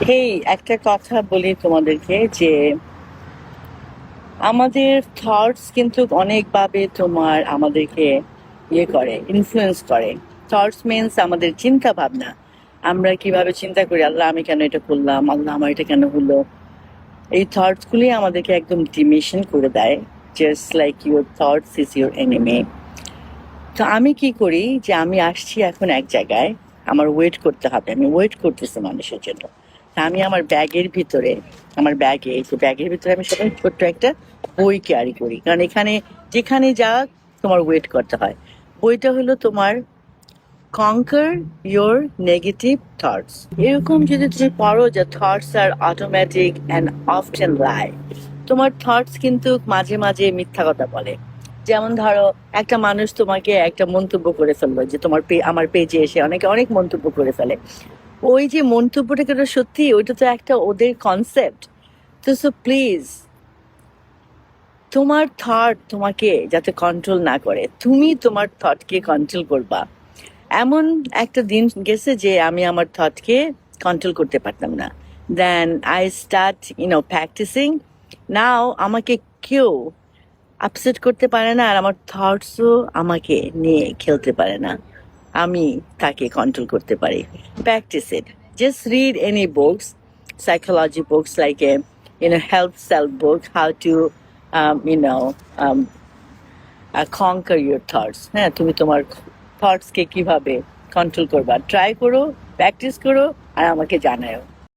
হেই, একটা কথা বলি তোমাদেরকে যে আমাদের থটস কিন্তু অনেকভাবে আমাদেরকে করে, ইনফ্লুয়েন্স করে। থটস মিনস আমাদের চিন্তা ভাবনা। আমরা কিভাবে চিন্তা করি, আল্লাহ আমি কেন এটা করলাম, আল্লাহ আমার এটা কেন হলো। এই থটস গুলি আমাদেরকে একদম ডিমিশন করে দেয়। Just like your thoughts is your enemy. তো আমি কি করি যে আমি আসছি এখন এক জায়গায়, আমার ওয়েট করতে হবে, আমি ওয়েট করতেছি মানুষের জন্য। তা আমি আমার ব্যাগের ভিতরে আমি সবাই ছোট্ট একটা বই ক্যারি করি, কারণ এখানে যেখানে যা তোমার ওয়েট করতে হয়। বইটা হলো তোমার কনকার ইয়োর নেগেটিভ থটস। এরকম যদি তুমি পড়ো যে থটস আর অটোমেটিক অ্যান্ড অফটেন লাই, তোমার থটস কিন্তু মাঝে মাঝে মিথ্যা কথা বলে। যেমন ধরো, একটা মানুষ তোমাকে একটা মন্তব্য করে ফেললো, যে আমার পেজে এসে অনেকে অনেক মন্তব্য করে ফেলে। ওই যে মন্তব্যটা কিন্তু সত্যি, ওইটা তো একটা ওদের কনসেপ্ট। তো সো প্লিজ, তোমার থট তোমাকে যাতে কন্ট্রোল না করে, তুমি তোমার থটকে কন্ট্রোল করবা। এমন একটা দিন গেছে যে আমি আমার থটকে কন্ট্রোল করতে পারতাম না। Then I start practicing. Now আমাকে কেউ আপসেট করতে পারে না, আর আমার থটসও আমাকে নিয়ে খেলতে পারে না। আমি তাকে কন্ট্রোল করতে পারি। Practice it. Just read any books, psychology books like a help self book, how to um, you know um, conquer your thoughts. হ্যাঁ, তুমি তোমার থটসকে কিভাবে কন্ট্রোল করবা, ট্রাই করো, প্র্যাকটিস করো, আর আমাকে জানাও।